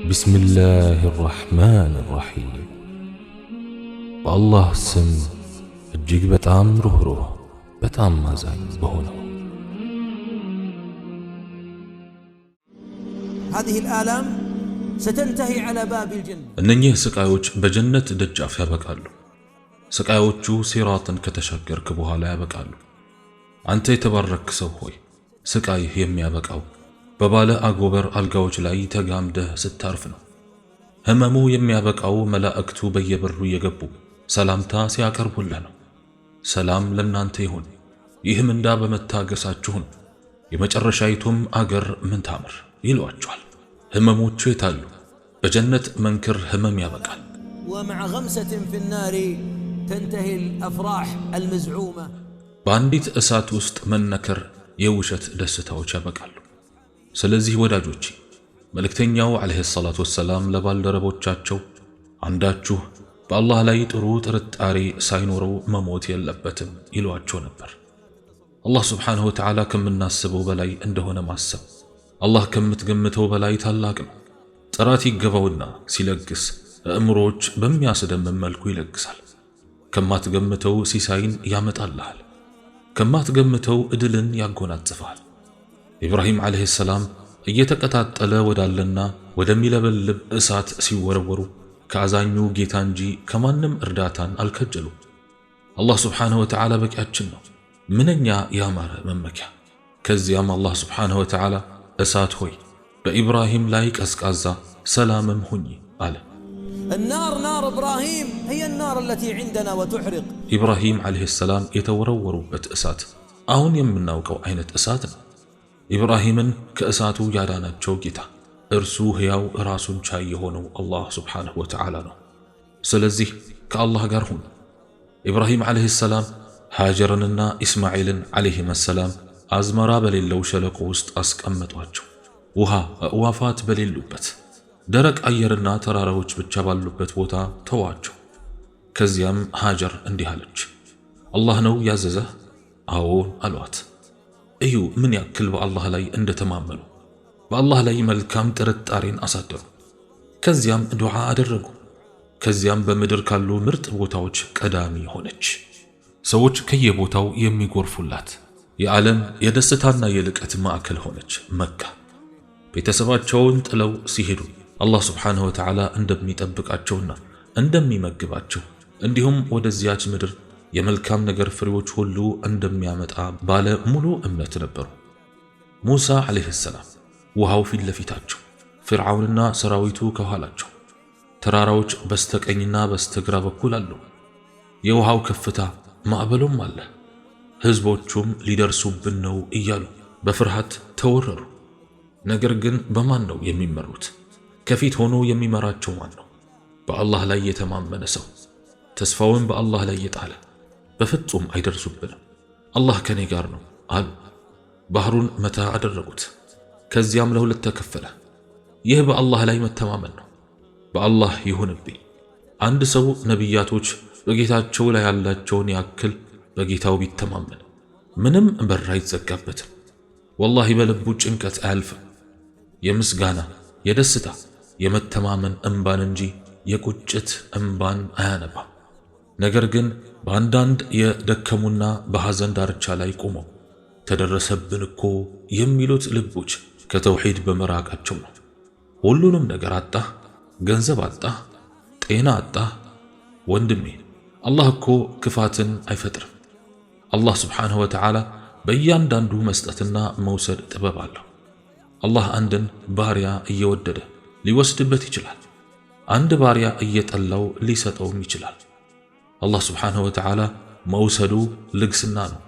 بسم الله الرحمن الرحيم والله سم እጅግ በጣም ሩህሩህ በጣም አዛኝ በሆነው هذه الآلام ستنتهي على باب الجنة እነኚህ ስቃዮች በጀነት ደጃፍ ያበቃሉ። ስቃዮቹ ሲራጥን ከተሻገርክ በኋላ ያበቃሉ። አንተ የተባረክ ሰው ሆይ ስቃይህ የሚያበቃው በባለ አጎበር አልጋዎች ላይ ተጋምደህ ስታርፍ ነው። ህመሙ የሚያበቃው መላእክቱ በየበሩ እየገቡ ሰላምታ ሲያቀርቡልህ ነው። ሰላም ለናንተ ይሁን፣ ይህም እንዳ በመታገሳችሁ ነው። የመጨረሻይቱም አገር ምን ታምር ይሏቸዋል። ህመሞቹ የታሉ? በጀነት መንክር ህመም ያበቃል። ومع غمسة في النار تنتهي الأفراح المزعومة በአንዲት እሳት ውስጥ መነከር የውሸት ደስታዎች ያበቃሉ። ስለዚህ ወዳጆቼ መልእክተኛው አለይሂ ሰላቱ ወሰላም ለባልደረቦቻቸው አንዳችሁ በአላህ ላይ ጥሩ ጥርጣሬ ሳይኖረው መሞት የለበትም ይሏቸው ነበር። አላህ ሱብሓነሁ ወተዓላ ከምናስበው በላይ እንደሆነ ማሰብ አላህ ከምትገምተው በላይ ታላቅ ነው። ጥራት ይገባውና ሲለግስ አእምሮች በሚያስደምም መልኩ ይለግሳል። ከማትገምተው ሲሳይን ያመጣልሃል፣ ከማትገምተው እድልን ያጎናጽፋል። ኢብራሂም አለይሂ ሰላም እየተቀጣጠለ ወዳለና ወደሚለበልብ እሳት ሲወረወሩ ከአዛኙ ጌታ እንጂ ከማንም እርዳታን አልከጀሉ። አላህ ሱብሓነሁ ወተዓላ በቂያችን ነው፣ ምንኛ ያማረ መመኪያ። ከዚያም አላህ ሱብሓነሁ ወተዓላ እሳት ሆይ በኢብራሂም ላይ ቀዝቃዛ ሰላምም ሁኚ አለ። النار نار إبراهيم هي النار التي عندنا وتحرق ኢብራሂም አለይሂ ሰላም የተወረወሩበት እሳት አሁን የምናውቀው አይነት እሳት ነው። ኢብራሂምን ከእሳቱ ያዳናቸው ጌታ እርሱ ሕያው ራሱን ቻይ የሆነው አላህ ሱብሓነሁ ወተዓላ ነው። ስለዚህ ከአላህ ጋር ሁን። ኢብራሂም አለይሂ ሰላም ሃጀርንና ኢስማኤልን አለይሂም ሰላም አዝመራ በሌለው ሸለቆ ውስጥ አስቀመጧቸው። ውሃ አዕዋፋት በሌሉበት ደረቅ አየርና ተራራዎች ብቻ ባሉበት ቦታ ተዋቸው። ከዚያም ሃጀር እንዲህ አለች፣ አላህ ነው ያዘዘህ? አዎን አሏት። እዩ ምን ያክል በአላህ ላይ እንደተማመኑ። በአላህ ላይ መልካም ጥርጣሬን አሳደሩ። ከዚያም ዱዓ አደረጉ። ከዚያም በምድር ካሉ ምርጥ ቦታዎች ቀዳሚ ሆነች። ሰዎች ከየቦታው የሚጎርፉላት የዓለም የደስታና የልቀት ማዕከል ሆነች መካ። ቤተሰባቸውን ጥለው ሲሄዱ አላህ ሱብሓነሁ ወተዓላ እንደሚጠብቃቸውና እንደሚመግባቸው እንዲሁም ወደዚያች ምድር የመልካም ነገር ፍሬዎች ሁሉ እንደሚያመጣ ባለ ሙሉ እምነት ነበሩ። ሙሳ አለይሂ ሰላም ውሃው ፊት ለፊታቸው፣ ፍርዓውንና ሰራዊቱ ከኋላቸው፣ ተራራዎች በስተቀኝና በስተግራ በኩል አሉ። የውሃው ከፍታ ማዕበሉም አለ። ህዝቦቹም ሊደርሱብን ነው እያሉ በፍርሃት ተወረሩ። ነገር ግን በማን ነው የሚመሩት? ከፊት ሆኖ የሚመራቸው ማን ነው? በአላህ ላይ የተማመነ ሰው፣ ተስፋውን በአላህ ላይ የጣለ። በፍጹም አይደርሱብንም፣ አላህ ከኔ ጋር ነው አሉ። ባህሩን መታ አደረጉት፣ ከዚያም ለሁለት ተከፈለ። ይህ በአላህ ላይ መተማመን ነው። በአላህ ይሁንብኝ። አንድ ሰው ነቢያቶች በጌታቸው ላይ ያላቸውን ያክል በጌታው ቢተማመን ምንም በር አይዘጋበትም። ወላሂ በልቡ ጭንቀት አያልፍም። የምስጋና የደስታ የመተማመን እንባን እንጂ የቁጭት እንባን አያነባም። ነገር ግን በአንዳንድ የደከሙና በሐዘን ዳርቻ ላይ ቆመው ተደረሰብን እኮ የሚሉት ልቦች ከተውሂድ በመራቃቸው ነው። ሁሉንም ነገር አጣህ፣ ገንዘብ አጣህ፣ ጤና አጣህ። ወንድሜ አላህ እኮ ክፋትን አይፈጥርም። አላህ ሱብሓነሁ ወተዓላ በእያንዳንዱ መስጠትና መውሰድ ጥበብ አለው። አላህ አንድን ባሪያ እየወደደ ሊወስድበት ይችላል። አንድ ባሪያ እየጠላው ሊሰጠውም ይችላል። አላህ ሱብሓነሁ ወተዓላ መውሰዱ ልግስና ነው።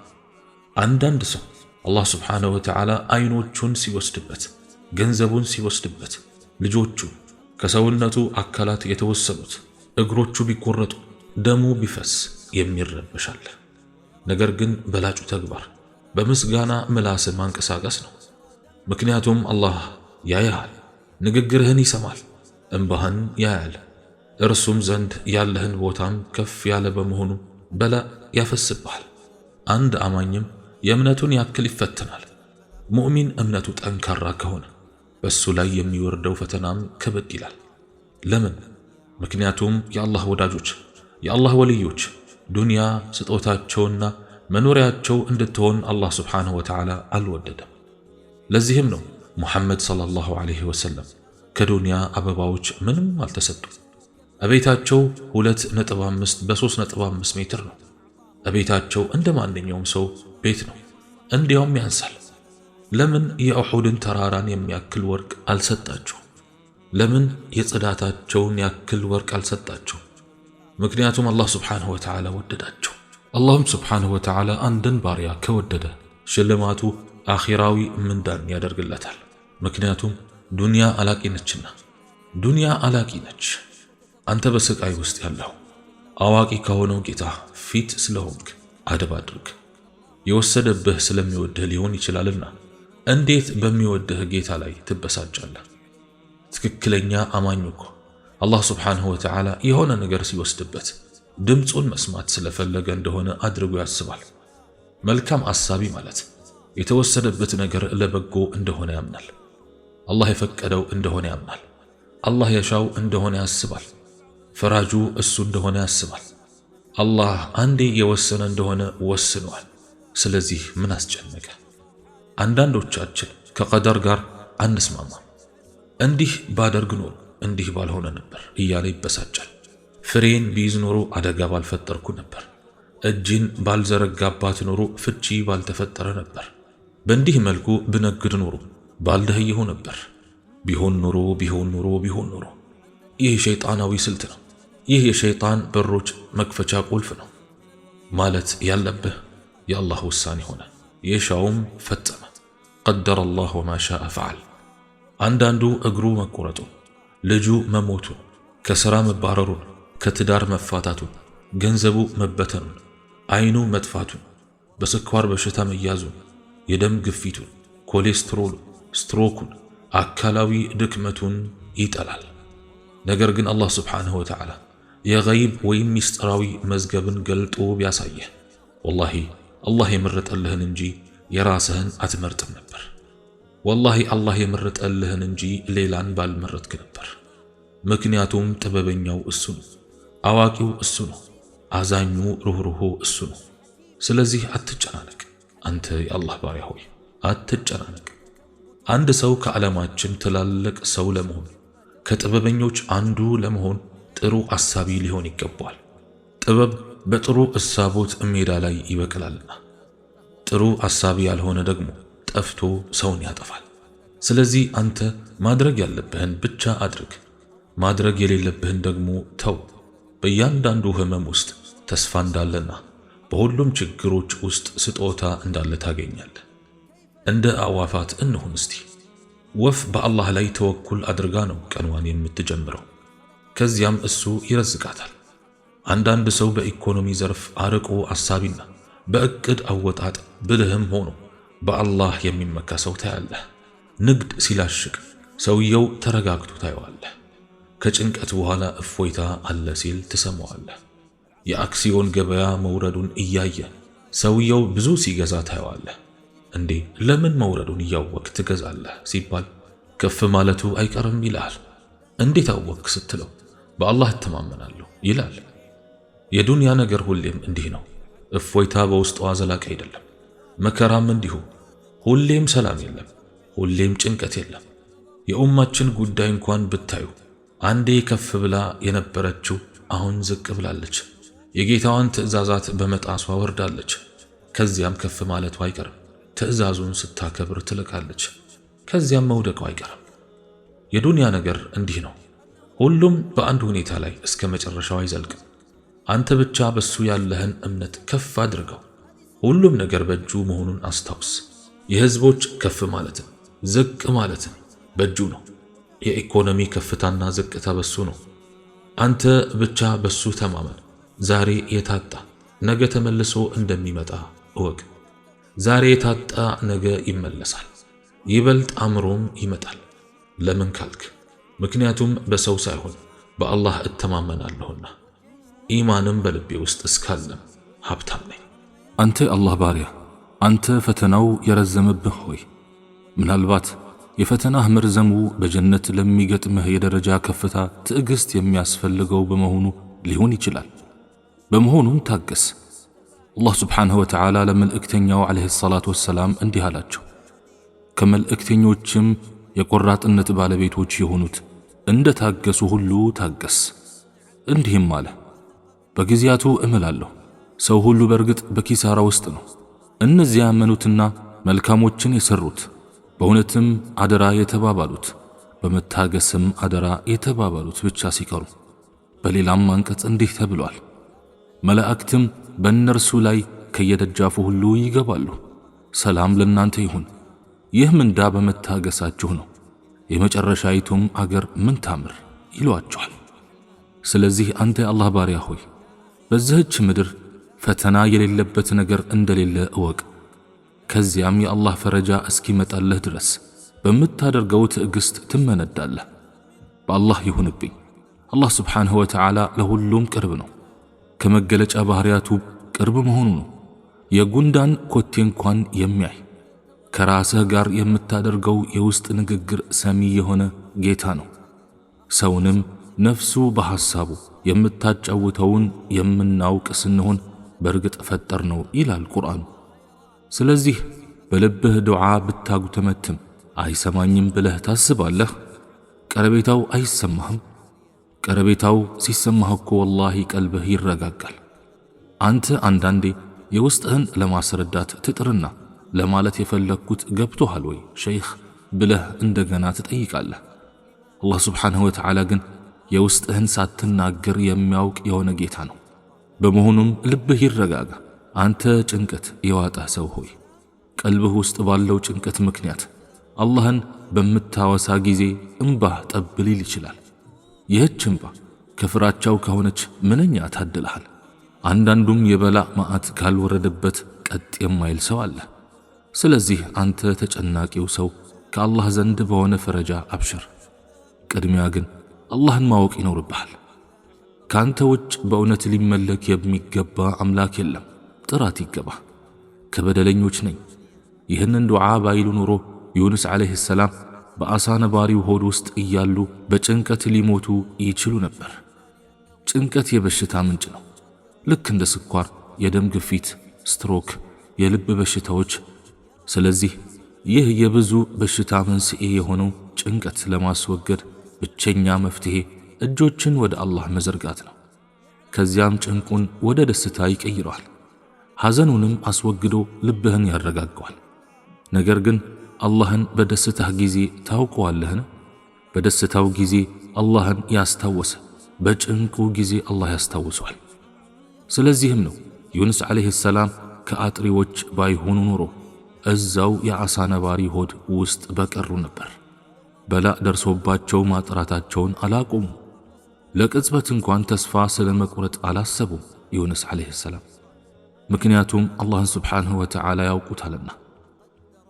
አንዳንድ ሰው አላህ ሱብሓነሁ ወተዓላ አይኖቹን ሲወስድበት፣ ገንዘቡን ሲወስድበት፣ ልጆቹ ከሰውነቱ አካላት የተወሰኑት እግሮቹ ቢቆረጡ፣ ደሙ ቢፈስ የሚረበሻል። ነገር ግን በላጩ ተግባር በምስጋና ምላስን ማንቀሳቀስ ነው። ምክንያቱም አላህ ያያል፣ ንግግርህን ይሰማል፣ እንባህን ያያል። እርሱም ዘንድ ያለህን ቦታም ከፍ ያለ በመሆኑ በላ ያፈስብሃል። አንድ አማኝም የእምነቱን ያክል ይፈተናል። ሙእሚን እምነቱ ጠንካራ ከሆነ በሱ ላይ የሚወርደው ፈተናም ከበድ ይላል። ለምን? ምክንያቱም የአላህ ወዳጆች የአላህ ወልዮች ዱንያ ስጦታቸውና መኖሪያቸው እንድትሆን አላህ ሱብሓነሁ ወተዓላ አልወደደም። ለዚህም ነው ሙሐመድ ሰለላሁ ዐለይሂ ወሰለም ከዱንያ አበባዎች ምንም አልተሰጡም። እቤታቸው 2.5 በ3.5 ሜትር ነው። እቤታቸው እንደ ማንኛውም ሰው ቤት ነው፣ እንዲያውም ያንሳል። ለምን የኡሑድን ተራራን የሚያክል ወርቅ አልሰጣቸው? ለምን የጽዳታቸውን ያክል ወርቅ አልሰጣቸው? ምክንያቱም አላህ ሱብሓነሁ ወተዓላ ወደዳቸው። አላህም ሱብሓነሁ ወተዓላ አንድን ባሪያ ከወደደ ሽልማቱ አኺራዊ ምንዳን ያደርግለታል። ምክንያቱም ዱንያ አላቂ ነችና። ዱንያ አላቂ ነች። አንተ በስቃይ ውስጥ ያለው አዋቂ ከሆነው ጌታ ፊት ስለሆንክ አደብ አድርግ። የወሰደብህ ስለሚወድህ ሊሆን ይችላልና እንዴት በሚወድህ ጌታ ላይ ትበሳጫለህ? ትክክለኛ አማኝ እኮ አላህ ሱብሓነሁ ወተዓላ የሆነ ነገር ሲወስድበት ድምፁን መስማት ስለፈለገ እንደሆነ አድርጎ ያስባል። መልካም አሳቢ ማለት የተወሰደበት ነገር ለበጎ እንደሆነ ያምናል። አላህ የፈቀደው እንደሆነ ያምናል። አላህ የሻው እንደሆነ ያስባል። ፈራጁ እሱ እንደሆነ ያስባል። አላህ አንዴ የወሰነ እንደሆነ ወስኗል። ስለዚህ ምን አስጨነቀ? አንዳንዶቻችን ከቀደር ጋር አንስማማም። እንዲህ ባደርግ ኖሮ እንዲህ ባልሆነ ነበር እያለ ይበሳጫል። ፍሬን ቢይዝ ኖሮ አደጋ ባልፈጠርኩ ነበር፣ እጅን ባልዘረጋባት ኖሮ ፍቺ ባልተፈጠረ ነበር፣ በእንዲህ መልኩ ብነግድ ኖሮ ባልደህየሁ ነበር፣ ቢሆን ኖሮ። ይህ ሸይጣናዊ ስልት ነው። ይህ የሸይጣን በሮች መክፈቻ ቁልፍ ነው። ማለት ያለብህ የአላህ ውሳኔ ሆነ፣ የሻውም ፈጸመ። ቀደረ አላህ ወማ ሻአ ፈዓል። አንዳንዱ እግሩ መቆረጡን፣ ልጁ መሞቱን፣ ከሥራ መባረሩን፣ ከትዳር መፋታቱን፣ ገንዘቡ መበተኑን፣ አይኑ መጥፋቱን፣ በስኳር በሽታ መያዙን፣ የደም ግፊቱን፣ ኮሌስትሮሉ፣ ስትሮኩን፣ አካላዊ ድክመቱን ይጠላል። ነገር ግን አላህ ሱብሓነሁ ወተዓላ የገይብ ወይም ሚስጥራዊ መዝገብን ገልጦ ቢያሳየህ ወላሂ አላህ የመረጠልህን እንጂ የራስህን አትመርጥም ነበር። ወላሂ አላህ የመረጠልህን እንጂ ሌላን ባልመረጥክ ነበር። ምክንያቱም ጥበበኛው እሱ ነው፣ አዋቂው እሱ ነው፣ አዛኙ ሩህሩሁ እሱ ነው። ስለዚህ አትጨናነቅ። አንተ የአላህ ባሪያ ሆይ አትጨናነቅ። አንድ ሰው ከዓለማችን ትላልቅ ሰው ለመሆን ከጥበበኞች አንዱ ለመሆን ጥሩ አሳቢ ሊሆን ይገባል። ጥበብ በጥሩ እሳቦት ሜዳ ላይ ይበቅላልና ጥሩ አሳቢ ያልሆነ ደግሞ ጠፍቶ ሰውን ያጠፋል። ስለዚህ አንተ ማድረግ ያለብህን ብቻ አድርግ፣ ማድረግ የሌለብህን ደግሞ ተው። በእያንዳንዱ ህመም ውስጥ ተስፋ እንዳለና በሁሉም ችግሮች ውስጥ ስጦታ እንዳለ ታገኛለህ። እንደ አዕዋፋት እንሁን እስቲ። ወፍ በአላህ ላይ ተወኩል አድርጋ ነው ቀንዋን የምትጀምረው፣ ከዚያም እሱ ይረዝቃታል። አንዳንድ ሰው በኢኮኖሚ ዘርፍ አርቆ አሳቢና በእቅድ አወጣጥ ብልህም ሆኖ በአላህ የሚመካ ሰው ታያለህ። ንግድ ሲላሽቅ ሰውየው ተረጋግቶ ታየዋለህ። ከጭንቀት በኋላ እፎይታ አለ ሲል ትሰማዋለህ። የአክሲዮን ገበያ መውረዱን እያየ ሰውየው ብዙ ሲገዛ ታየዋለህ። እንዴ ለምን መውረዱን እያወቅ ትገዛለህ ሲባል ከፍ ማለቱ አይቀርም ይልሃል። እንዴት አወቅ ስትለው በአላህ እተማመናለሁ ይላል። የዱንያ ነገር ሁሌም እንዲህ ነው። እፎይታ በውስጧ ዘላቂ አይደለም። መከራም እንዲሁ። ሁሌም ሰላም የለም፣ ሁሌም ጭንቀት የለም። የኡማችን ጉዳይ እንኳን ብታዩ አንዴ ከፍ ብላ የነበረችው አሁን ዝቅ ብላለች። የጌታዋን ትዕዛዛት በመጣሷ ወርዳለች። ከዚያም ከፍ ማለቱ አይቀርም። ትዕዛዙን ስታከብር ትልቃለች። ከዚያም መውደቁ አይቀርም። የዱንያ ነገር እንዲህ ነው። ሁሉም በአንድ ሁኔታ ላይ እስከ መጨረሻው አይዘልቅም። አንተ ብቻ በሱ ያለህን እምነት ከፍ አድርገው። ሁሉም ነገር በእጁ መሆኑን አስታውስ። የህዝቦች ከፍ ማለትን ዝቅ ማለትን በእጁ ነው። የኢኮኖሚ ከፍታና ዝቅታ በሱ ነው። አንተ ብቻ በሱ ተማመን። ዛሬ የታጣ ነገ ተመልሶ እንደሚመጣ እወቅ። ዛሬ የታጣ ነገ ይመለሳል፣ ይበልጥ አምሮም ይመጣል። ለምን ካልክ ምክንያቱም በሰው ሳይሆን በአላህ እተማመናለሁና ኢማንም በልቤ ውስጥ እስካለም ሀብታም ነኝ። አንተ አላህ ባሪያ፣ አንተ ፈተናው የረዘመብህ ሆይ ምናልባት የፈተናህ መርዘሙ በጀነት ለሚገጥምህ የደረጃ ከፍታ ትዕግስት የሚያስፈልገው በመሆኑ ሊሆን ይችላል። በመሆኑም ታገስ። አላህ ስብሓንሁ ወተዓላ ለመልእክተኛው ዓለይሂ ሰላቱ ወሰላም እንዲህ አላቸው፣ ከመልእክተኞችም የቆራጥነት ባለቤቶች የሆኑት እንደ ታገሱ ሁሉ ታገስ። እንዲህም አለ፣ በጊዜያቱ እምላለሁ ሰው ሁሉ በርግጥ በኪሳራ ውስጥ ነው። እነዚያ ያመኑትና መልካሞችን የሰሩት በእውነትም አደራ የተባባሉት በመታገስም አደራ የተባባሉት ብቻ ሲቀሩ። በሌላም አንቀጽ እንዲህ ተብሏል፣ መላእክትም በእነርሱ ላይ ከየደጃፉ ሁሉ ይገባሉ፣ ሰላም ለእናንተ ይሁን፣ ይህ ምንዳ በመታገሳችሁ ነው፣ የመጨረሻይቱም አገር ምን ታምር ይሏቸዋል። ስለዚህ አንተ የአላህ ባሪያ ሆይ በዚህች ምድር ፈተና የሌለበት ነገር እንደሌለ እወቅ። ከዚያም የአላህ ፈረጃ እስኪመጣልህ ድረስ በምታደርገው ትዕግስት ትመነዳለህ። በአላህ ይሁንብኝ፣ አላህ ስብሓንሁ ወተዓላ ለሁሉም ቅርብ ነው። ከመገለጫ ባህሪያቱ ቅርብ መሆኑ ነው። የጉንዳን ኮቴ እንኳን የሚያይ ከራስህ ጋር የምታደርገው የውስጥ ንግግር ሰሚ የሆነ ጌታ ነው። ሰውንም ነፍሱ በሐሳቡ የምታጫውተውን የምናውቅ ስንሆን በርግጥ ፈጠር ነው ይላል ቁርአኑ። ስለዚህ በልብህ ዱዓ ብታጉተመትም አይሰማኝም ብለህ ታስባለህ? ቀረቤታው አይሰማህም? ቀረቤታው ሲሰማህ እኮ ወላሂ ቀልብህ ይረጋጋል። አንተ አንዳንዴ የውስጥህን ለማስረዳት ትጥርና ለማለት የፈለግኩት ገብቶሃል ወይ ሸይኽ ብለህ እንደገና ትጠይቃለህ። አላህ ስብሓንሁ ወተዓላ ግን የውስጥህን ሳትናገር የሚያውቅ የሆነ ጌታ ነው። በመሆኑም ልብህ ይረጋጋ። አንተ ጭንቀት የዋጠህ ሰው ሆይ ቀልብህ ውስጥ ባለው ጭንቀት ምክንያት አላህን በምታወሳ ጊዜ እንባህ ጠብ ሊል ይችላል። ይህች እንባ ከፍራቻው ከሆነች ምንኛ ታድልሃል። አንዳንዱም የበላእ መዓት ካልወረደበት ቀጥ የማይል ሰው አለ። ስለዚህ አንተ ተጨናቂው ሰው ከአላህ ዘንድ በሆነ ፈረጃ አብሽር። ቅድሚያ ግን አላህን ማወቅ ይኖርብሃል። ካንተ ውጭ በእውነት ሊመለክ የሚገባ አምላክ የለም። ጥራት ይገባ። ከበደለኞች ነኝ። ይህንን ዱዓ ባይሉ ኑሮ ዩኑስ ዓለይሂ ሰላም በአሳ ነባሪው ሆድ ውስጥ እያሉ በጭንቀት ሊሞቱ ይችሉ ነበር። ጭንቀት የበሽታ ምንጭ ነው። ልክ እንደ ስኳር፣ የደም ግፊት፣ ስትሮክ፣ የልብ በሽታዎች። ስለዚህ ይህ የብዙ በሽታ መንስኤ የሆነው ጭንቀት ለማስወገድ ብቸኛ መፍትሄ እጆችን ወደ አላህ መዘርጋት ነው። ከዚያም ጭንቁን ወደ ደስታ ይቀይረዋል። ሐዘኑንም አስወግዶ ልብህን ያረጋገዋል። ነገር ግን አላህን በደስታህ ጊዜ ታውቀዋለህን? በደስታው ጊዜ አላህን ያስታወሰ በጭንቁ ጊዜ አላህ ያስታውሰዋል። ስለዚህም ነው ዩኑስ ዓለይሂ ሰላም ከአጥሪዎች ባይሆኑ ኖሮ እዛው የዓሣ ነባሪ ሆድ ውስጥ በቀሩ ነበር። በላእ ደርሶባቸው ማጥራታቸውን አላቆሙ። ለቅጽበት እንኳን ተስፋ ስለመቁረጥ አላሰቡም ዩኑስ ዓለይሂ ሰላም። ምክንያቱም አላህን ስብሓንሁ ወተዓላ ያውቁታልና።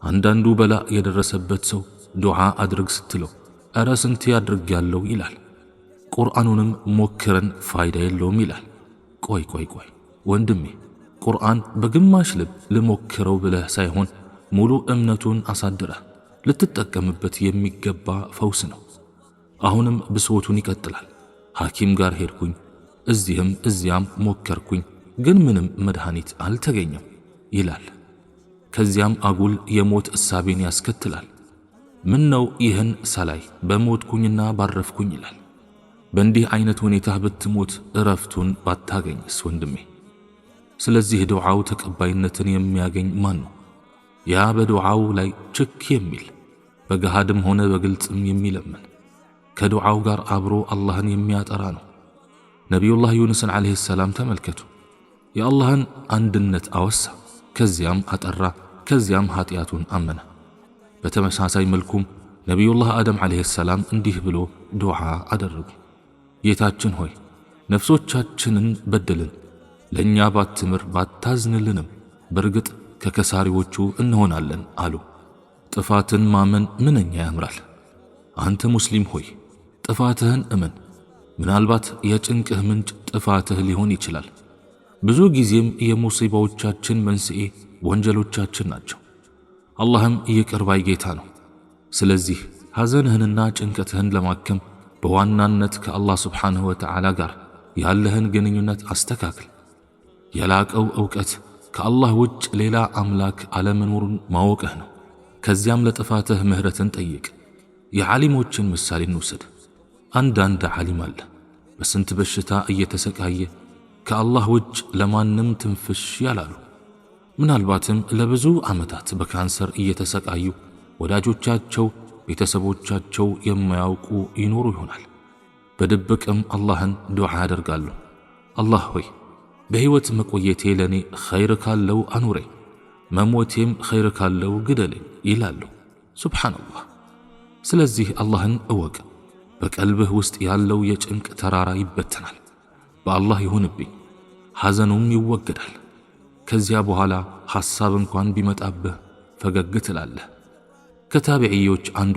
አንዳንዱ በላእ የደረሰበት ሰው ዱዓ አድርግ ስትለው እረ ስንት ያድርግ ያለው ይላል። ቁርአኑንም ሞክረን ፋይዳ የለውም ይላል። ቆይ ወንድሜ፣ ቁርአን በግማሽ ልብ ልሞክረው ብለህ ሳይሆን ሙሉ እምነቱን አሳድረህ ልትጠቀምበት የሚገባ ፈውስ ነው። አሁንም ብሶቱን ይቀጥላል። ሐኪም ጋር ሄድኩኝ፣ እዚህም እዚያም ሞከርኩኝ፣ ግን ምንም መድኃኒት አልተገኘም ይላል። ከዚያም አጉል የሞት እሳቤን ያስከትላል። ምን ነው ይህን ሳላይ በሞትኩኝና ባረፍኩኝ ይላል። በእንዲህ አይነት ሁኔታ ብትሞት እረፍቱን ባታገኝስ ወንድሜ? ስለዚህ ዱዓው ተቀባይነትን የሚያገኝ ማን ነው? ያ በዱዓው ላይ ችክ የሚል በገሃድም ሆነ በግልጽም የሚለምን ከዱዓው ጋር አብሮ አላህን የሚያጠራ ነው። ነቢዩላህ ዩኑስን ዓለይሂ ሰላም ተመልከቱ። የአላህን አንድነት አወሳ፣ ከዚያም አጠራ፣ ከዚያም ኃጢአቱን አመነ። በተመሳሳይ መልኩም ነቢዩላህ አደም ዓለይሂ ሰላም እንዲህ ብሎ ዱዓ አደረጉ። ጌታችን ሆይ ነፍሶቻችንን በደልን፣ ለእኛ ባትምር ባታዝንልንም በርግጥ ከከሳሪዎቹ እንሆናለን አሉ። ጥፋትን ማመን ምንኛ ያምራል። አንተ ሙስሊም ሆይ ጥፋትህን እመን። ምናልባት የጭንቅህ ምንጭ ጥፋትህ ሊሆን ይችላል። ብዙ ጊዜም የሙሲባዎቻችን መንስኤ ወንጀሎቻችን ናቸው። አላህም ይቅር ባይ ጌታ ነው። ስለዚህ ሐዘንህንና ጭንቀትህን ለማከም በዋናነት ከአላህ ስብሓንሁ ወተዓላ ጋር ያለህን ግንኙነት አስተካክል። የላቀው ዕውቀት ከአላህ ውጭ ሌላ አምላክ አለመኖሩን ማወቅህ ነው። ከዚያም ለጥፋትህ ምህረትን ጠይቅ። የዓሊሞችን ምሳሌ እንውሰድ። አንዳንድ ዓሊም አለ በስንት በሽታ እየተሰቃየ ከአላህ ውጭ ለማንም ትንፍሽ ያላሉ። ምናልባትም ለብዙ ዓመታት በካንሰር እየተሰቃዩ ወዳጆቻቸው፣ ቤተሰቦቻቸው የማያውቁ ይኖሩ ይሆናል። በድብቅም አላህን ዱዓ ያደርጋሉ። አላህ ሆይ በሕይወት መቆየቴ ለኔ ኸይር ካለው አኑረኝ፣ መሞቴም ኸይር ካለው ግደለኝ ይላሉ። ሱብሓነላህ። ስለዚህ አላህን እወቅ። በቀልብህ ውስጥ ያለው የጭንቅ ተራራ ይበተናል። በአላህ ይሁንብኝ፣ ሐዘኑም ይወገዳል። ከዚያ በኋላ ሐሳብ እንኳን ቢመጣብህ ፈገግ ትላለህ። ከታቢዕዮች አንዱ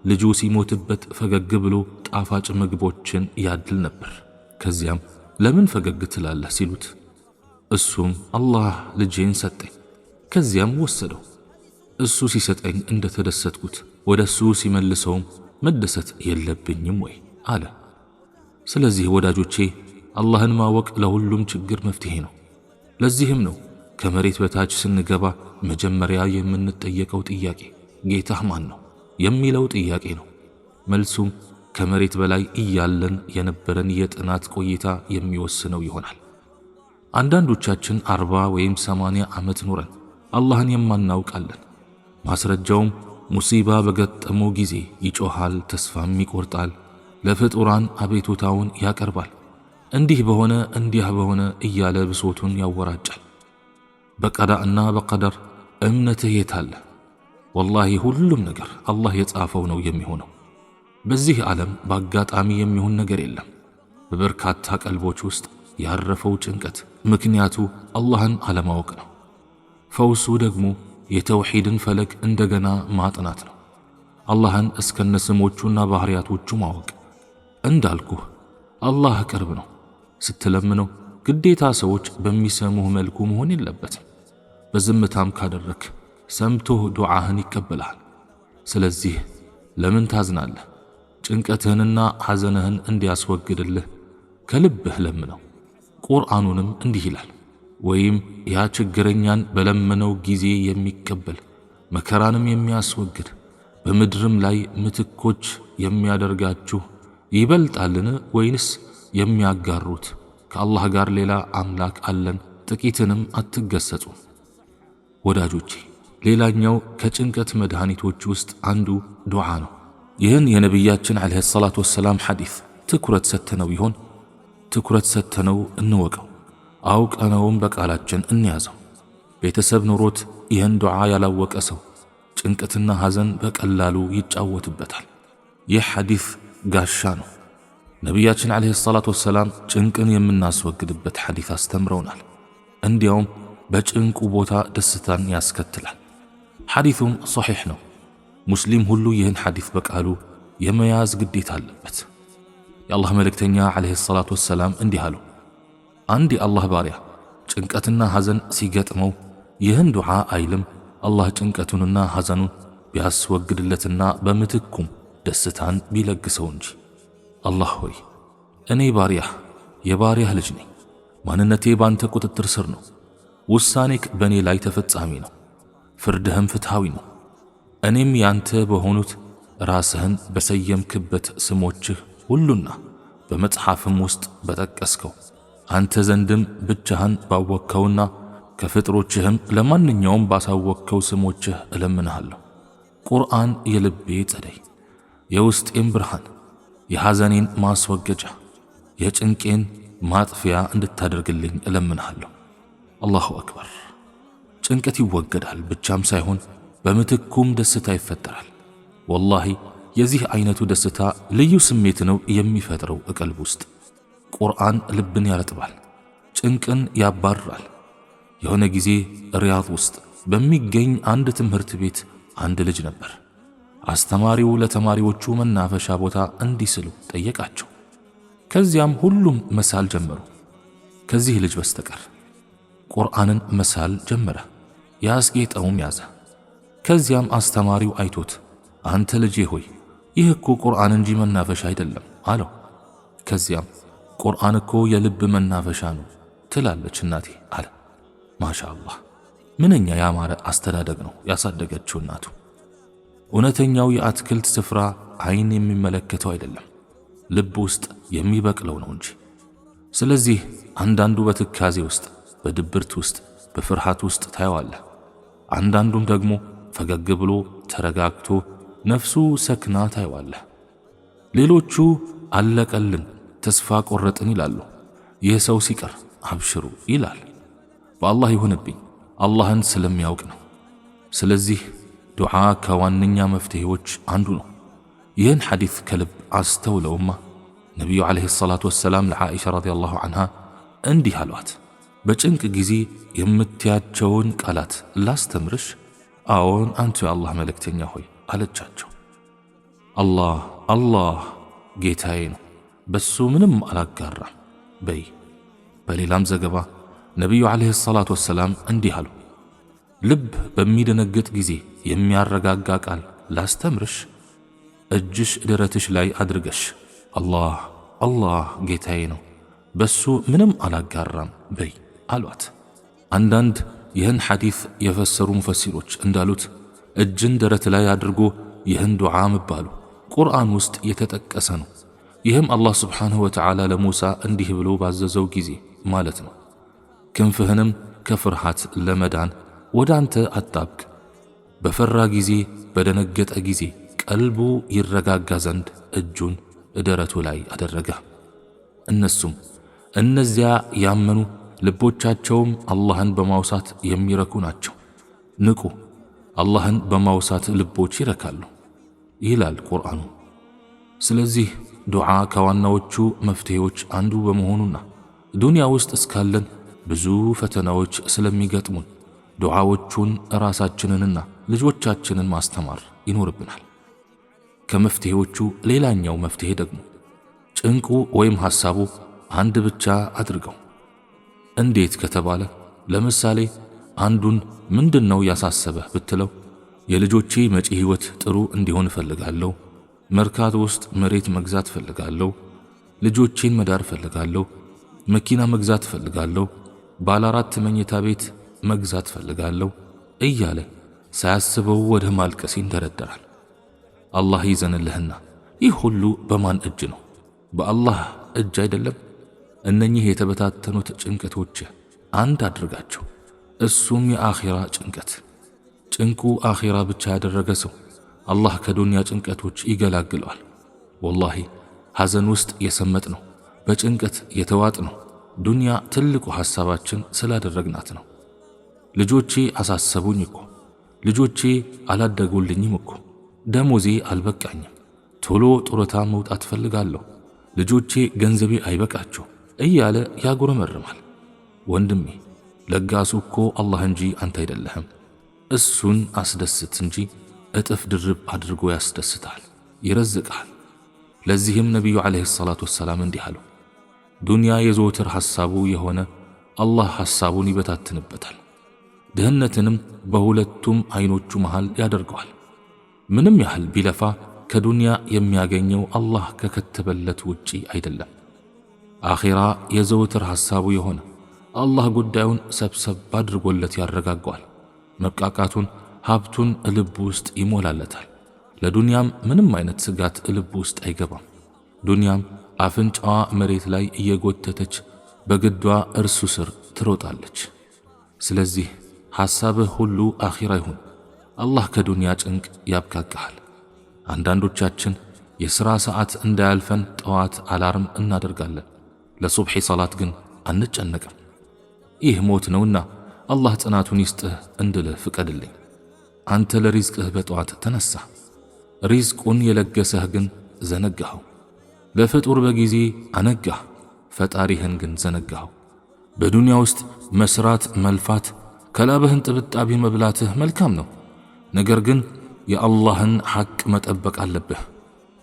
ልጁ ሲሞትበት ፈገግ ብሎ ጣፋጭ ምግቦችን ያድል ነበር። ከዚያም ለምን ፈገግ ትላለህ ሲሉት እሱም አላህ ልጄን ሰጠኝ፣ ከዚያም ወሰደው። እሱ ሲሰጠኝ እንደተደሰትኩት ወደ እሱ ሲመልሰውም መደሰት የለብኝም ወይ አለ። ስለዚህ ወዳጆቼ አላህን ማወቅ ለሁሉም ችግር መፍትሄ ነው። ለዚህም ነው ከመሬት በታች ስንገባ መጀመሪያ የምንጠየቀው ጥያቄ ጌታህ ማን ነው የሚለው ጥያቄ ነው። መልሱም ከመሬት በላይ እያለን የነበረን የጥናት ቆይታ የሚወስነው ይሆናል። አንዳንዶቻችን 40 ወይም 80 ዓመት ኖረን አላህን የማናውቃለን። ማስረጃውም ሙሲባ በገጠመው ጊዜ ይጮሃል፣ ተስፋም ይቆርጣል፣ ለፍጡራን አቤቱታውን ያቀርባል። እንዲህ በሆነ እንዲያ በሆነ እያለ ብሶቱን ያወራጫል። በቀዳእና በቀደር እምነትህ የታለ? ወላሂ ሁሉም ነገር አላህ የጻፈው ነው የሚሆነው። በዚህ ዓለም በአጋጣሚ የሚሆን ነገር የለም። በበርካታ ቀልቦች ውስጥ ያረፈው ጭንቀት ምክንያቱ አላህን አለማወቅ ነው። ፈውሱ ደግሞ የተውሂድን ፈለግ እንደገና ማጥናት ነው። አላህን እስከነስሞቹና ባህሪያቶቹ ማወቅ። እንዳልኩህ አላህ ቅርብ ነው። ስትለምነው ግዴታ ሰዎች በሚሰሙህ መልኩ መሆን የለበትም። በዝምታም ካደረክ ሰምቶህ ዱዓህን ይቀበላል። ስለዚህ ለምን ታዝናለህ? ጭንቀትህንና ሐዘንህን እንዲያስወግድልህ ከልብህ ለምነው። ቁርአኑንም እንዲህ ይላል፣ ወይም ያ ችግረኛን በለመነው ጊዜ የሚቀበል መከራንም የሚያስወግድ በምድርም ላይ ምትኮች የሚያደርጋችሁ ይበልጣልን? ወይንስ የሚያጋሩት ከአላህ ጋር ሌላ አምላክ አለን? ጥቂትንም አትገሰጹ። ወዳጆቼ ሌላኛው ከጭንቀት መድኃኒቶች ውስጥ አንዱ ዱዓ ነው። ይህን የነቢያችን ዓለይሂ ሰላቱ ወሰላም ሐዲስ ትኩረት ሰጥተነው ይሆን? ትኩረት ሰጥተነው እንወቀው፣ አውቀነውም በቃላችን እንያዘው። ቤተሰብ ኖሮት ይህን ዱዓ ያላወቀ ሰው ጭንቀትና ሐዘን በቀላሉ ይጫወትበታል። ይህ ሐዲስ ጋሻ ነው። ነቢያችን ዓለይሂ ሰላቱ ወሰላም ጭንቅን የምናስወግድበት ሐዲስ አስተምረውናል። እንዲያውም በጭንቁ ቦታ ደስታን ያስከትላል። ሐዲሱም ሶሒሕ ነው። ሙስሊም ሁሉ ይህን ሐዲስ በቃሉ የመያዝ ግዴታ አለበት። የአላህ መልእክተኛ ዓለይሂ ሰላቱ ወሰላም እንዲህ አሉ፣ አንድ የአላህ ባሪያ ጭንቀትና ሐዘን ሲገጥመው ይህን ዱዓ አይልም አላህ ጭንቀቱንና ሐዘኑን ቢያስወግድለትና በምትኩም ደስታን ቢለግሰው እንጂ። አላህ ሆይ እኔ ባሪያህ የባሪያህ ልጅ ነኝ። ማንነቴ ባንተ ቁጥጥር ስር ነው። ውሳኔክ በእኔ ላይ ተፈጻሚ ነው። ፍርድህም ፍትሃዊ ነው። እኔም ያንተ በሆኑት ራስህን በሰየምክበት ስሞችህ ሁሉና በመጽሐፍም ውስጥ በጠቀስከው አንተ ዘንድም ብቻህን ባወቅከውና ከፍጥሮችህም ለማንኛውም ባሳወቅከው ስሞችህ እለምንሃለሁ። ቁርአን የልቤ ጸደይ፣ የውስጤም ብርሃን፣ የሐዘኔን ማስወገጃ፣ የጭንቄን ማጥፊያ እንድታደርግልኝ እለምንሃለሁ። አላሁ አክበር። ጭንቀት ይወገዳል ብቻም ሳይሆን በምትኩም ደስታ ይፈጠራል። ወላሂ የዚህ አይነቱ ደስታ ልዩ ስሜት ነው የሚፈጥረው ቀልብ ውስጥ። ቁርአን ልብን ያረጥባል፣ ጭንቅን ያባርራል። የሆነ ጊዜ ሪያድ ውስጥ በሚገኝ አንድ ትምህርት ቤት አንድ ልጅ ነበር። አስተማሪው ለተማሪዎቹ መናፈሻ ቦታ እንዲስሉ ጠየቃቸው። ከዚያም ሁሉም መሳል ጀመሩ ከዚህ ልጅ በስተቀር። ቁርአንን መሳል ጀመረ፣ ያስጌጠውም ያዘ። ከዚያም አስተማሪው አይቶት አንተ ልጄ ሆይ ይህ እኮ ቁርአን እንጂ መናፈሻ አይደለም አለው። ከዚያም ቁርአን እኮ የልብ መናፈሻ ነው ትላለች እናቴ አለ። ማሻአላህ ምንኛ ያማረ አስተዳደግ ነው ያሳደገችው እናቱ። እውነተኛው የአትክልት ስፍራ አይን የሚመለከተው አይደለም፣ ልብ ውስጥ የሚበቅለው ነው እንጂ። ስለዚህ አንዳንዱ በትካዜ ውስጥ፣ በድብርት ውስጥ፣ በፍርሃት ውስጥ ታየዋለህ። አንዳንዱም ደግሞ ፈገግ ብሎ ተረጋግቶ ነፍሱ ሰክና ታየዋለህ። ሌሎቹ አለቀልን፣ ተስፋ ቆረጥን ይላሉ። ይህ ሰው ሲቀር አብሽሩ ይላል። በአላህ ይሁንብኝ አላህን ስለሚያውቅ ነው። ስለዚህ ዱዓ ከዋነኛ መፍትሄዎች አንዱ ነው። ይህን ሐዲስ ከልብ አስተውለውማ ነቢዩ ዓለይሂ ሰላቱ ወሰላም ለዓኢሻ ረዲየላሁ ዐንሃ እንዲህ አሏት፣ በጭንቅ ጊዜ የምትያቸውን ቃላት ላስተምርሽ? አዎን አንቱ የአላህ መልእክተኛ ሆይ አለቻቸው። አላህ አላህ ጌታዬ ነው፣ በሱ ምንም አላጋራም በይ። በሌላም ዘገባ ነቢዩ ዓለይሂ ሰላቱ ወሰላም እንዲህ አሉ፣ ልብ በሚደነግጥ ጊዜ የሚያረጋጋ ቃል ላስተምርሽ? እጅሽ ደረትሽ ላይ አድርገሽ አላህ አላህ ጌታዬ ነው፣ በሱ ምንም አላጋራም በይ አሏት። አንዳንድ ይህን ሐዲስ የፈሰሩ ሙፈሲሮች እንዳሉት እጅን ደረት ላይ አድርጎ ይህን ዱዓ መባሉ ቁርአን ውስጥ የተጠቀሰ ነው። ይህም አላህ ስብሓንሁ ወተዓላ ለሙሳ እንዲህ ብሎ ባዘዘው ጊዜ ማለት ነው። ክንፍህንም ከፍርሃት ለመዳን ወደ አንተ አጣብቅ፣ በፈራ ጊዜ በደነገጠ ጊዜ ቀልቡ ይረጋጋ ዘንድ እጁን ደረቱ ላይ አደረገ። እነሱም እነዚያ ያመኑ ልቦቻቸውም አላህን በማውሳት የሚረኩ ናቸው። ንቁ፣ አላህን በማውሳት ልቦች ይረካሉ ይላል ቁርአኑ። ስለዚህ ዱዓ ከዋናዎቹ መፍትሄዎች አንዱ በመሆኑና ዱንያ ውስጥ እስካለን ብዙ ፈተናዎች ስለሚገጥሙን ዱዓዎቹን ራሳችንንና ልጆቻችንን ማስተማር ይኖርብናል። ከመፍትሄዎቹ ሌላኛው መፍትሄ ደግሞ ጭንቁ ወይም ሐሳቡ አንድ ብቻ አድርገው። እንዴት ከተባለ ለምሳሌ አንዱን ምንድነው ያሳሰበህ ብትለው የልጆቼ መጪ ህይወት ጥሩ እንዲሆን እፈልጋለሁ፣ መርካቶ ውስጥ መሬት መግዛት እፈልጋለሁ፣ ልጆቼን መዳር እፈልጋለሁ፣ መኪና መግዛት እፈልጋለሁ፣ ባለ 4 መኝታ ቤት መግዛት እፈልጋለሁ እያለ ሳያስበው ወደ ማልቀስ ይንደረደራል። አላህ ይዘንልህና ይህ ሁሉ በማን እጅ ነው? በአላህ እጅ አይደለም? እነኚህ የተበታተኑት ጭንቀቶች አንድ አድርጋቸው፣ እሱም የአኺራ ጭንቀት። ጭንቁ አኺራ ብቻ ያደረገ ሰው አላህ ከዱንያ ጭንቀቶች ይገላግለዋል። ወላሂ ሐዘን ውስጥ የሰመጥ ነው፣ በጭንቀት የተዋጥ ነው ዱንያ ትልቁ ሐሳባችን ስላደረግናት ነው። ልጆቼ አሳሰቡኝ እኮ፣ ልጆቼ አላደጉልኝም እኮ፣ ደሞዜ አልበቃኝም፣ ቶሎ ጡረታ መውጣት ፈልጋለሁ፣ ልጆቼ ገንዘቤ አይበቃቸው እያለ ያጉረመርማል። ወንድሜ ለጋሱ እኮ አላህ እንጂ አንተ አይደለህም። እሱን አስደስት እንጂ እጥፍ ድርብ አድርጎ ያስደስታል፣ ይረዝቃል። ለዚህም ነቢዩ ዓለይሂ ሰላቱ ወሰላም እንዲህ አሉ፣ ዱንያ የዘወትር ሐሳቡ የሆነ አላህ ሐሳቡን ይበታትንበታል፣ ድህነትንም በሁለቱም አይኖቹ መሃል ያደርገዋል። ምንም ያህል ቢለፋ ከዱንያ የሚያገኘው አላህ ከከተበለት ውጪ አይደለም። አኺራ የዘወትር ሐሳቡ የሆነ አላህ ጉዳዩን ሰብሰብ አድርጎለት ያረጋገዋል። መብቃቃቱን ሀብቱን ልብ ውስጥ ይሞላለታል። ለዱንያም ምንም አይነት ስጋት ልብ ውስጥ አይገባም። ዱንያም አፍንጫዋ መሬት ላይ እየጎተተች በግዷ እርሱ ስር ትሮጣለች። ስለዚህ ሐሳብህ ሁሉ አኺራ ይሁን። አላህ ከዱንያ ጭንቅ ያብቃቃሃል። አንዳንዶቻችን የሥራ ሰዓት እንዳያልፈን ጠዋት አላርም እናደርጋለን፣ ለሱብሒ ሰላት ግን አንጨነቅም። ይህ ሞት ነውና አላህ ጽናቱን ይስጥህ እንድልህ ፍቀድልኝ። አንተ ለሪዝቅህ በጠዋት ተነሳ፣ ሪዝቁን የለገሰህ ግን ዘነጋኸው። ለፍጡር በጊዜ አነጋህ፣ ፈጣሪህን ግን ዘነጋኸው። በዱንያ ውስጥ መስራት መልፋት፣ ከላብህን ጥብጣቢ መብላትህ መልካም ነው። ነገር ግን የአላህን ሐቅ መጠበቅ አለብህ።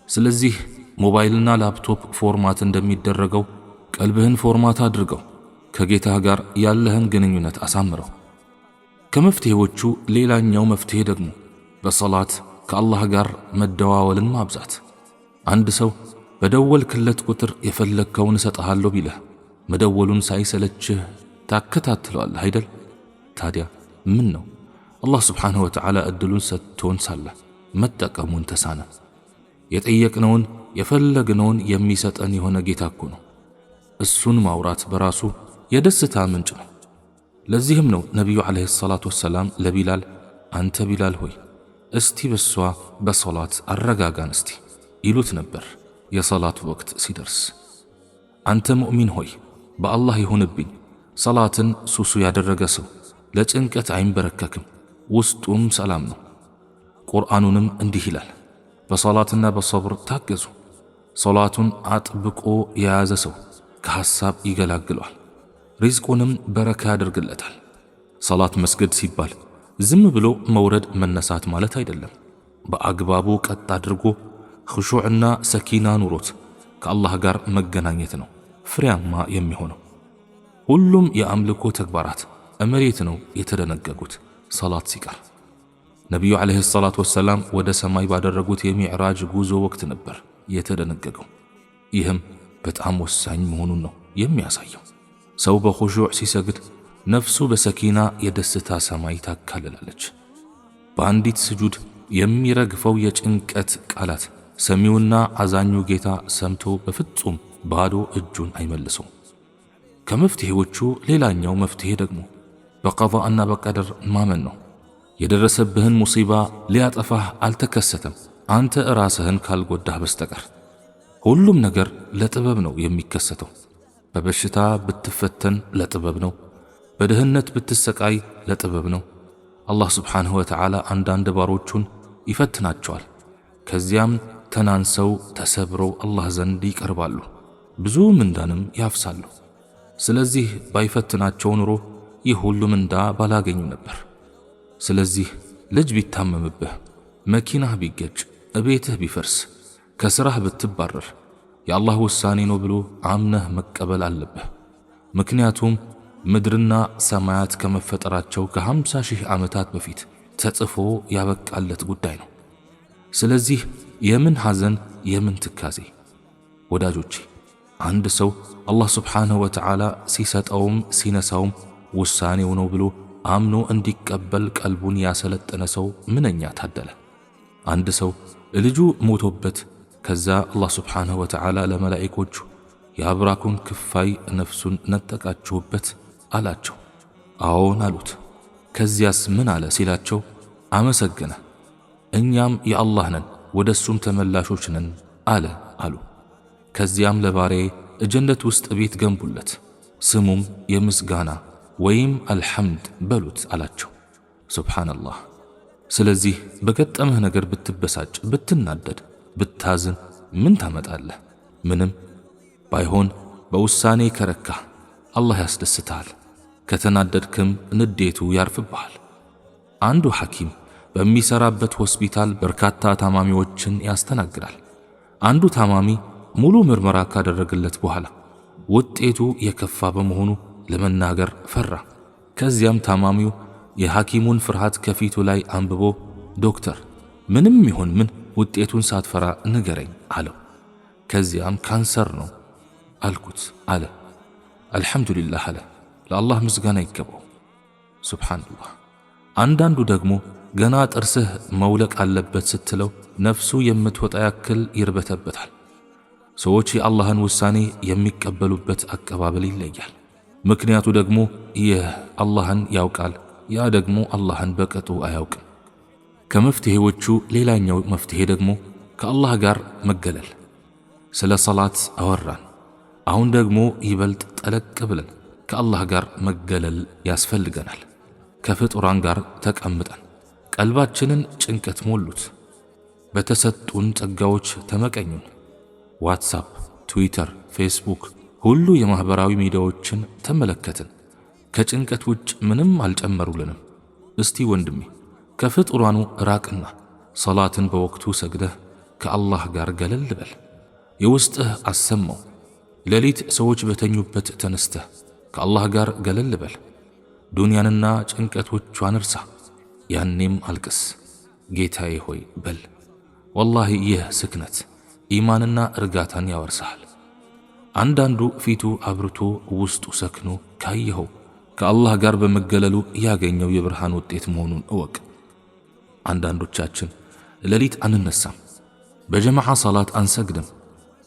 ስለዚህ ሞባይልና ላፕቶፕ ፎርማት እንደሚደረገው ቀልብህን ፎርማት አድርገው። ከጌታህ ጋር ያለህን ግንኙነት አሳምረው። ከመፍትሄዎቹ ሌላኛው መፍትሄ ደግሞ በሰላት ከአላህ ጋር መደዋወልን ማብዛት። አንድ ሰው በደወልክለት ቁጥር የፈለግከውን እሰጥሃለሁ ቢልህ መደወሉን ሳይሰለችህ ታከታትለዋለህ አይደል? ታዲያ ምን ነው አላህ ስብሓንሁ ወተዓላ እድሉን ሰጥቶን ሳለ መጠቀሙን ተሳነ? የጠየቅነውን የፈለግነውን የሚሰጠን የሆነ ጌታ እኮ ነው። እሱን ማውራት በራሱ የደስታ ምንጭ ነው። ለዚህም ነው ነቢዩ ዓለይሂ ሰላቱ ወሰላም ለቢላል አንተ ቢላል ሆይ እስቲ በሷ በሶላት አረጋጋን እስቲ ይሉት ነበር የሰላት ወቅት ሲደርስ። አንተ ሙእሚን ሆይ በአላህ ይሁንብኝ፣ ሰላትን ሱሱ ያደረገ ሰው ለጭንቀት አይንበረከክም፣ ውስጡም ሰላም ነው። ቁርአኑንም እንዲህ ይላል፣ በሰላትና በሰብር ታገዙ። ሰላቱን አጥብቆ የያዘ ሰው ከሐሳብ ይገላግለዋል፣ ሪዝቁንም በረካ ያደርግለታል። ሰላት መስገድ ሲባል ዝም ብሎ መውረድ መነሳት ማለት አይደለም። በአግባቡ ቀጥ አድርጎ ኽሹዕና ሰኪና ኑሮት ከአላህ ጋር መገናኘት ነው ፍሬያማ የሚሆነው። ሁሉም የአምልኮ ተግባራት መሬት ነው የተደነገጉት ሰላት ሲቀር። ነቢዩ ዓለይሂ ሰላቱ ወሰላም ወደ ሰማይ ባደረጉት የሚዕራጅ ጉዞ ወቅት ነበር የተደነገገው። ይህም በጣም ወሳኝ መሆኑን ነው የሚያሳየው። ሰው በኹሹዕ ሲሰግድ ነፍሱ በሰኪና የደስታ ሰማይ ታካልላለች። በአንዲት ስጁድ የሚረግፈው የጭንቀት ቃላት ሰሚውና አዛኙ ጌታ ሰምቶ በፍጹም ባዶ እጁን አይመልሰው። ከመፍትሄዎቹ ሌላኛው መፍትሄ ደግሞ በቀዷእና በቀደር ማመን ነው። የደረሰብህን ሙሲባ ሊያጠፋህ አልተከሰተም አንተ ራስህን ካልጎዳህ በስተቀር። ሁሉም ነገር ለጥበብ ነው የሚከሰተው። በበሽታ ብትፈተን ለጥበብ ነው። በድህነት ብትሰቃይ ለጥበብ ነው። አላህ ስብሓንሁ ወተዓላ አንዳንድ ባሮቹን ይፈትናቸዋል። ከዚያም ተናንሰው ተሰብረው አላህ ዘንድ ይቀርባሉ፣ ብዙ ምንዳንም ያፍሳሉ። ስለዚህ ባይፈትናቸው ኑሮ ይህ ሁሉ ምንዳ ባላገኙ ነበር። ስለዚህ ልጅ ቢታመምብህ፣ መኪናህ ቢገጭ፣ እቤትህ ቢፈርስ፣ ከስራህ ብትባረር የአላህ ውሳኔ ነው ብሎ አምነህ መቀበል አለብህ። ምክንያቱም ምድርና ሰማያት ከመፈጠራቸው ከ50,000 ዓመታት በፊት ተጽፎ ያበቃለት ጉዳይ ነው። ስለዚህ የምን ሐዘን የምን ትካዜ? ወዳጆቼ አንድ ሰው አላህ ስብሓንሁ ወተዓላ ሲሰጠውም ሲነሳውም ውሳኔው ነው ብሎ አምኖ እንዲቀበል ቀልቡን ያሰለጠነ ሰው ምንኛ ታደለ። አንድ ሰው ልጁ ሞቶበት ከዛ አላህ ስብሓንሁ ወተዓላ ለመላኢኮቹ የአብራኩን ክፋይ ነፍሱን ነጠቃችሁበት አላቸው። አዎን አሉት። ከዚያስ ምን አለ ሲላቸው አመሰገነ፣ እኛም የአላህ ነን ወደ እሱም ተመላሾች ነን አሉ። ከዚያም ለባሪያዬ ጀነት ውስጥ ቤት ገንቡለት፣ ስሙም የምስጋና ወይም አልሐምድ በሉት አላቸው። ሱብሓነላህ። ስለዚህ በገጠመህ ነገር ብትበሳጭ፣ ብትናደድ፣ ብታዝን ምን ታመጣለህ? ምንም። ባይሆን በውሳኔ ከረካህ አላህ ያስደስትሃል፣ ከተናደድክም ንዴቱ ያርፍብሃል። አንዱ ሐኪም በሚሰራበት ሆስፒታል በርካታ ታማሚዎችን ያስተናግዳል። አንዱ ታማሚ ሙሉ ምርመራ ካደረገለት በኋላ ውጤቱ የከፋ በመሆኑ ለመናገር ፈራ። ከዚያም ታማሚው የሐኪሙን ፍርሃት ከፊቱ ላይ አንብቦ ዶክተር ምንም ይሁን ምን ውጤቱን ሳትፈራ ንገረኝ አለው። ከዚያም ካንሰር ነው አልኩት አለ። አልሐምዱሊላህ አለ። ለአላህ ምስጋና ይገባው። ሱብሓነላህ። አንዳንዱ ደግሞ ገና ጥርስህ መውለቅ አለበት ስትለው ነፍሱ የምትወጣ ያክል ይርበተበታል። ሰዎች የአላህን ውሳኔ የሚቀበሉበት አቀባበል ይለያል። ምክንያቱ ደግሞ ይህ አላህን ያውቃል፣ ያ ደግሞ አላህን በቅጡ አያውቅም። ከመፍትሄዎቹ ሌላኛው መፍትሄ ደግሞ ከአላህ ጋር መገለል። ስለ ሰላት አወራን። አሁን ደግሞ ይበልጥ ጠለቅ ብለን ከአላህ ጋር መገለል ያስፈልገናል። ከፍጡራን ጋር ተቀምጠን ቀልባችንን ጭንቀት ሞሉት። በተሰጡን ጸጋዎች ተመቀኙን። ዋትሳፕ፣ ትዊተር፣ ፌስቡክ ሁሉ የማህበራዊ ሚዲያዎችን ተመለከትን። ከጭንቀት ውጭ ምንም አልጨመሩልንም። እስቲ ወንድሜ ከፍጡራኑ ራቅና ሰላትን በወቅቱ ሰግደህ ከአላህ ጋር ገለል በል። የውስጥህ አሰማው። ሌሊት ሰዎች በተኙበት ተነስተህ ከአላህ ጋር ገለል በል። ዱንያንና ጭንቀቶቿን እርሳ። ያኔም አልቅስ። ጌታዬ ሆይ በል። ወላሂ ይህ ስክነት ኢማንና እርጋታን ያወርሳል። አንዳንዱ ፊቱ አብርቶ ውስጡ ሰክኖ ካየኸው ከአላህ ጋር በመገለሉ ያገኘው የብርሃን ውጤት መሆኑን እወቅ። አንዳንዶቻችን ሌሊት አንነሳም፣ በጀማዓ ሰላት አንሰግድም፣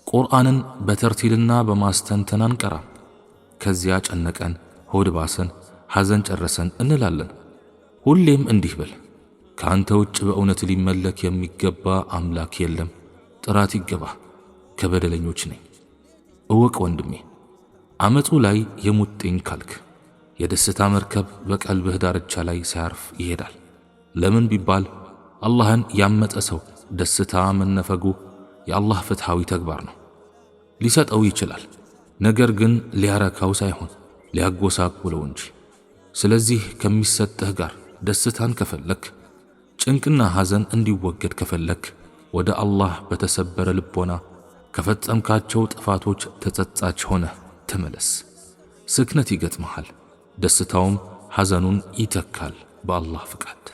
ቁርአንን በተርቲልና በማስተንተን አንቀራም። ከዚያ ጨነቀን፣ ሆድ ባሰን፣ ሐዘን ጨረሰን እንላለን። ሁሌም እንዲህ በል፣ ከአንተ ውጭ በእውነት ሊመለክ የሚገባ አምላክ የለም፣ ጥራት ይገባ፣ ከበደለኞች ነኝ። እወቅ ወንድሜ፣ አመፁ ላይ የሙጥኝ ካልክ የደስታ መርከብ በቀልብህ ዳርቻ ላይ ሳያርፍ ይሄዳል። ለምን ቢባል አላህን ያመፀ ሰው ደስታ መነፈጉ የአላህ ፍትሃዊ ተግባር ነው። ሊሰጠው ይችላል፣ ነገር ግን ሊያረካው ሳይሆን ሊያጎሳቁለው እንጂ። ስለዚህ ከሚሰጥህ ጋር ደስታን ከፈለክ፣ ጭንቅና ሐዘን እንዲወገድ ከፈለክ ወደ አላህ በተሰበረ ልቦና ከፈጸምካቸው ጥፋቶች ተጸጻች ሆነህ ተመለስ። ስክነት ይገጥመሃል፣ ደስታውም ሐዘኑን ይተካል በአላህ ፍቃድ።